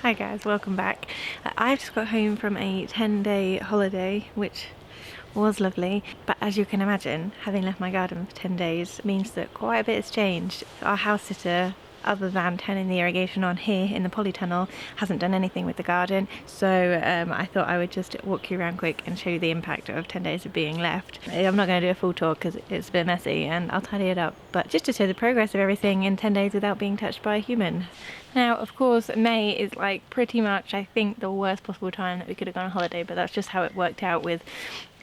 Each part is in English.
Hi guys, welcome back. I've just got home from a 10-day holiday, which was lovely, but as you can imagine, having left my garden for 10 days means that quite a bit has changed. Our house sitter, other than turning the irrigation on here in the polytunnel, hasn't done anything with the garden, so I thought I would just walk you around quick and show you the impact of 10 days of being left. I'm not going to do a full tour because it's a bit messy and I'll tidy it up, but just to show the progress of everything in 10 days without being touched by a human. Now, of course, May is like pretty much, I think, the worst possible time that we could have gone on holiday, but that's just how it worked out with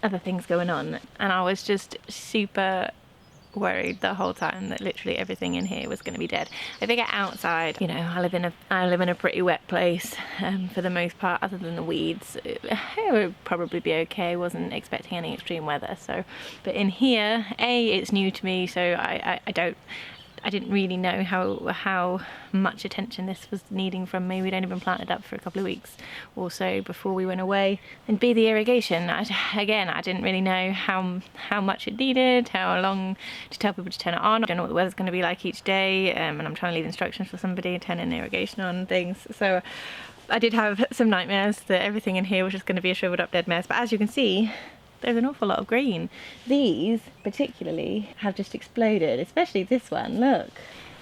other things going on. And I was just super worried the whole time that literally everything in here was going to be dead. If I get outside, you know, I live in a pretty wet place for the most part, other than the weeds. It would probably be okay. I wasn't expecting any extreme weather, so. But in here, it's new to me, so I didn't really know how much attention this was needing from me. We'd only been planted up for a couple of weeks or so before we went away. And B, the irrigation. I didn't really know how much it needed, how long to tell people to turn it on. I don't know what the weather's going to be like each day, and I'm trying to leave instructions for somebody turning the irrigation on and things. So I did have some nightmares that everything in here was just going to be a shriveled up dead mess. But as you can see, there's an awful lot of green. These particularly have just exploded, especially this one, look.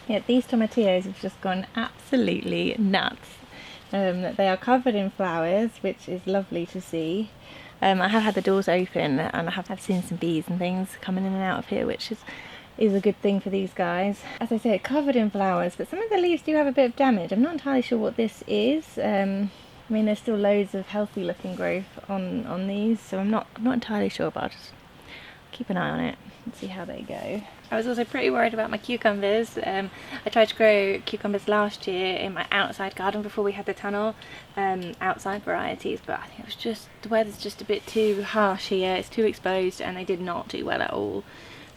Yeah, these tomatillos have just gone absolutely nuts. They are covered in flowers, which is lovely to see. I have had the doors open and I have seen some bees and things coming in and out of here, which is a good thing for these guys. As I say, covered in flowers, but some of the leaves do have a bit of damage. I'm not entirely sure what this is. I mean, there's still loads of healthy looking growth on these, so I'm not entirely sure, but I'll just keep an eye on it and see how they go. I was also pretty worried about my cucumbers. I tried to grow cucumbers last year in my outside garden before we had the tunnel, outside varieties, but I think it was just, the weather's just a bit too harsh here, it's too exposed, and they did not do well at all.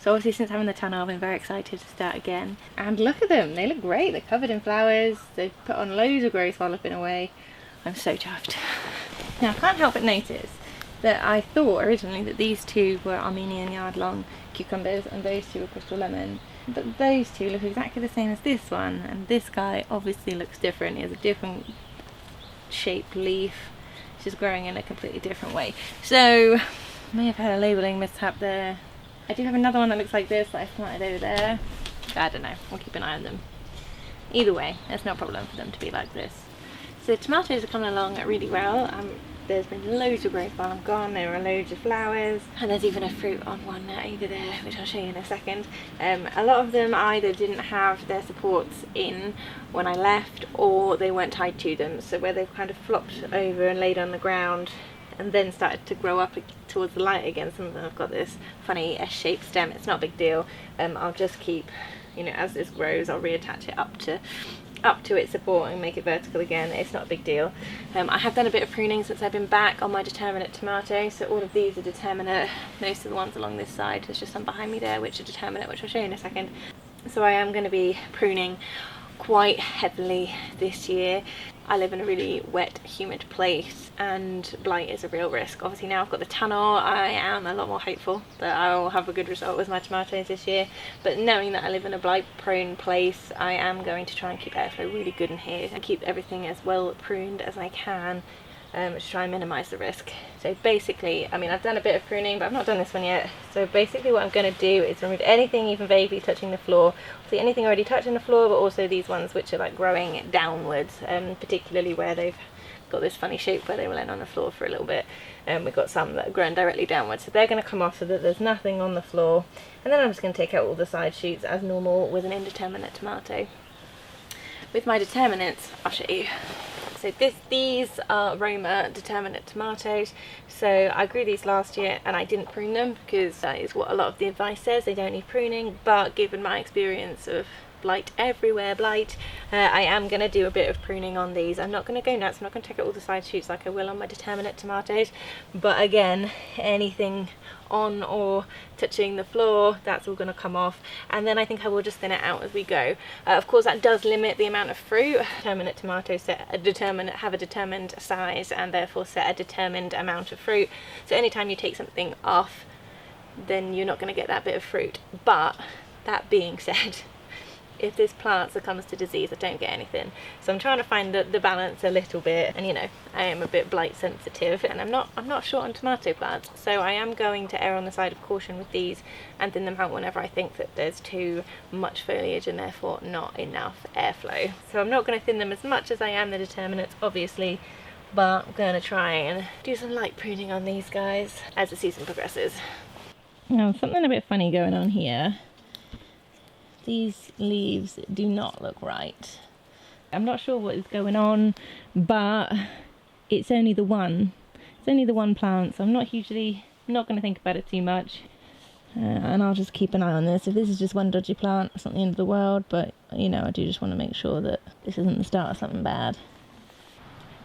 So obviously since having the tunnel I've been very excited to start again. And look at them, they look great, they're covered in flowers, they've put on loads of growth while I've been away. I'm so chuffed. Now I can't help but notice that I thought originally that these two were Armenian yard long cucumbers and those two were crystal lemon, but those two look exactly the same as this one, and this guy obviously looks different. He has a different shaped leaf, it's just growing in a completely different way. So I may have had a labelling mishap there. I do have another one that looks like this that I planted over there. I don't know, we'll keep an eye on them. Either way, there's no problem for them to be like this. So tomatoes are coming along really well. There's been loads of growth while I'm gone, there are loads of flowers, and there's even a fruit on one over there, which I'll show you in a second. A lot of them either didn't have their supports in when I left, or they weren't tied to them, so where they've kind of flopped over and laid on the ground and then started to grow up towards the light again. Some of them have got this funny S-shaped stem. It's not a big deal. I'll just keep, you know, as this grows I'll reattach it up to its support and make it vertical again. It's not a big deal. I have done a bit of pruning since I've been back on my determinate tomatoes, so all of these are determinate. Most of the ones along this side, there's just some behind me there which are determinate, which I'll show you in a second. So I am going to be pruning quite heavily this year. I live in a really wet, humid place and blight is a real risk. Obviously now I've got the tunnel, I am a lot more hopeful that I will have a good result with my tomatoes this year, but knowing that I live in a blight prone place, I am going to try and keep airflow really good in here and keep everything as well pruned as I can to try and minimise the risk. So basically, I mean, I've done a bit of pruning, but I've not done this one yet. So basically what I'm going to do is remove anything even vaguely touching the floor. See, anything already touching the floor, but also these ones which are like growing downwards, particularly where they've got this funny shape where they were laying on the floor for a little bit. We've got some that are growing directly downwards, so they're going to come off so that there's nothing on the floor. And then I'm just going to take out all the side shoots as normal with an indeterminate tomato. With my determinants, I'll show you. So these are Roma determinate tomatoes. So I grew these last year and I didn't prune them because that is what a lot of the advice says, they don't need pruning, but given my experience of blight everywhere, I am going to do a bit of pruning on these. I'm not going to go nuts, I'm not going to take out all the side shoots like I will on my determinate tomatoes, but again, anything on or touching the floor, that's all going to come off, and then I think I will just thin it out as we go. Of course that does limit the amount of fruit. Determinate tomatoes have a determined size and therefore set a determined amount of fruit, so anytime you take something off then you're not going to get that bit of fruit. But that being said, if this plant succumbs to disease, I don't get anything. So I'm trying to find the balance a little bit, and you know, I am a bit blight sensitive, and I'm not short on tomato plants, so I am going to err on the side of caution with these and thin them out whenever I think that there's too much foliage and therefore not enough airflow. So I'm not going to thin them as much as I am the determinants, obviously, but I'm going to try and do some light pruning on these guys as the season progresses. Now, something a bit funny going on here. These leaves do not look right. I'm not sure what is going on, but it's only the one. It's only the one plant, so I'm not going to think about it too much. And I'll just keep an eye on this. If this is just one dodgy plant, it's not the end of the world, but you know, I do just want to make sure that this isn't the start of something bad.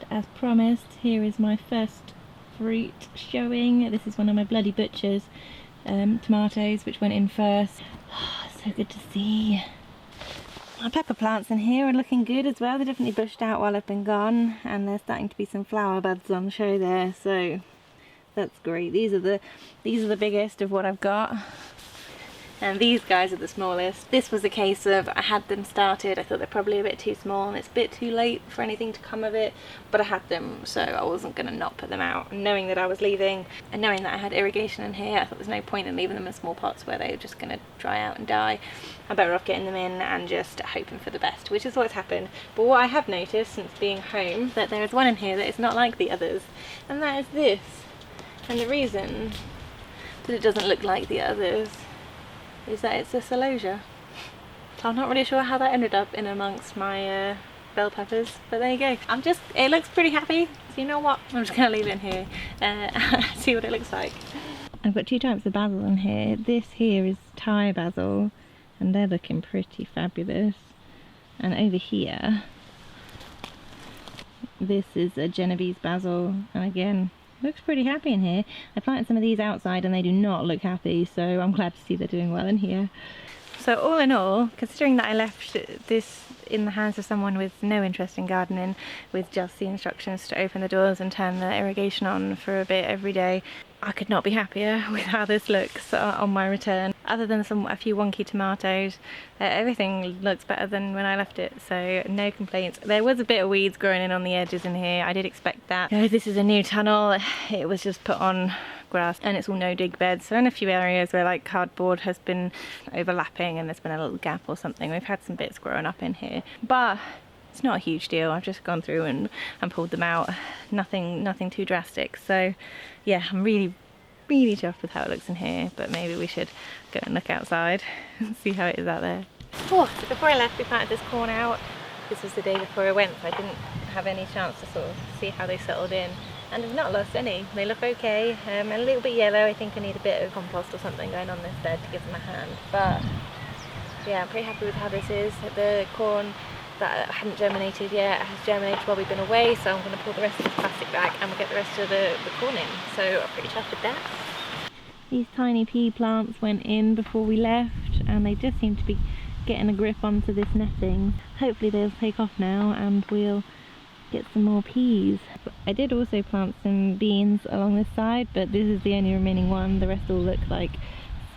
As promised, here is my first fruit showing. This is one of my bloody butchers tomatoes, which went in first. Oh, so good to see. My pepper plants in here are looking good as well. They're definitely bushed out while I've been gone, and there's starting to be some flower buds on show there, so that's great. These are the biggest of what I've got, and these guys are the smallest. This was a case of I had them started, I thought they're probably a bit too small and it's a bit too late for anything to come of it, but I had them, so I wasn't going to not put them out. And knowing that I was leaving and knowing that I had irrigation in here, I thought there's no point in leaving them in small pots where they're just going to dry out and die. I'm better off getting them in and just hoping for the best, which is what's happened. But what I have noticed since being home, that there is one in here that is not like the others, and that is this. And the reason that it doesn't look like the others is that it's a celosia. So I'm not really sure how that ended up in amongst my bell peppers, but there you go. It looks pretty happy, so you know what, I'm just gonna leave it in here and see what it looks like. I've got two types of basil in here. This here is Thai basil, and they're looking pretty fabulous. And over here, this is a Genovese basil, and again, looks pretty happy in here. I planted some of these outside and they do not look happy, so I'm glad to see they're doing well in here. So all in all, considering that I left this in the hands of someone with no interest in gardening, with just the instructions to open the doors and turn the irrigation on for a bit every day, I could not be happier with how this looks on my return. Other than a few wonky tomatoes, everything looks better than when I left it, so no complaints. There was a bit of weeds growing in on the edges in here. I did expect that. This is a new tunnel. It was just put on grass and it's all no dig beds, so in a few areas where like cardboard has been overlapping and there's been a little gap or something, we've had some bits growing up in here, but it's not a huge deal. I've just gone through and pulled them out. Nothing too drastic. So yeah, I'm really chuffed with how it looks in here, but maybe we should go and look outside and see how it is out there. Oh, so before I left, we planted this corn out. This was the day before I went, so I didn't have any chance to sort of see how they settled in, and I've not lost any. They look okay, and a little bit yellow. I think I need a bit of compost or something going on this bed to give them a hand, but yeah, I'm pretty happy with how this is. The corn that hadn't germinated yet has germinated while we've been away, so I'm going to pull the rest of the plastic back and we'll get the rest of the corn in, so I'm pretty chuffed with that. These tiny pea plants went in before we left and they just seem to be getting a grip onto this netting. Hopefully they'll take off now and we'll get some more peas. I did also plant some beans along this side, but this is the only remaining one. The rest all look like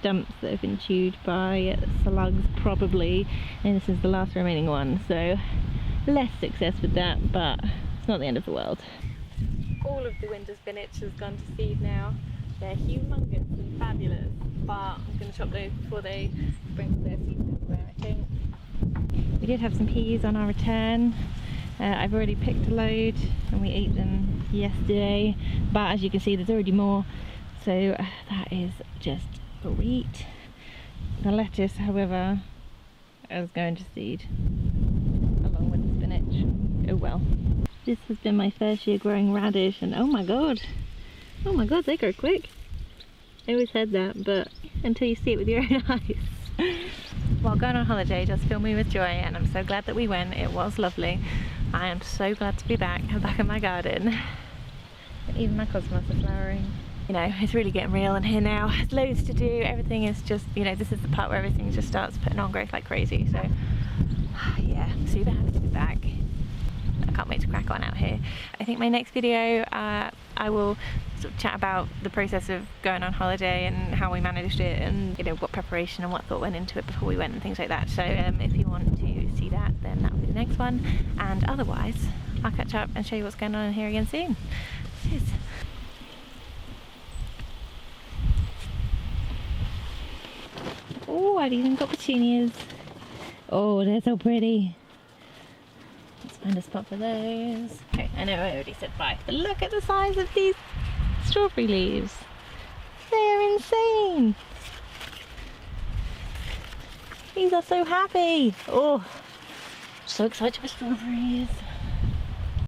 stumps that have been chewed by slugs probably, and this is the last remaining one, so less success with that, but it's not the end of the world. All of the winter spinach has gone to seed now. They're humongous and fabulous, but I'm going to chop those before they sprinkle their seeds everywhere, I think. We did have some peas on our return. I've already picked a load and we ate them yesterday, but as you can see there's already more, so that is just great. The lettuce, however, is going to seed along with the spinach. Oh well. This has been my first year growing radish, and oh my god, they grow quick. I always said that, but until you see it with your own eyes. While going on holiday does fill me with joy, and I'm so glad that we went. It was lovely. I am so glad to be back in my garden. And even my cosmos are flowering. You know, it's really getting real in here now. There's loads to do. Everything is just, you know, this is the part where everything just starts putting on growth like crazy. So yeah, super happy to be back. I can't wait to crack on out here. I think my next video, I will sort of chat about the process of going on holiday and how we managed it, and you know, what preparation and what thought went into it before we went and things like that. So if you want to see that, then that will be the next one, and otherwise I'll catch up and show you what's going on in here again soon. Cheers. Oh, I've even got petunias. Oh, they're so pretty. Let's find a spot for those. Okay, I know I already said bye, but look at the size of these strawberry leaves. They're insane. These are so happy. Oh, so excited for strawberries.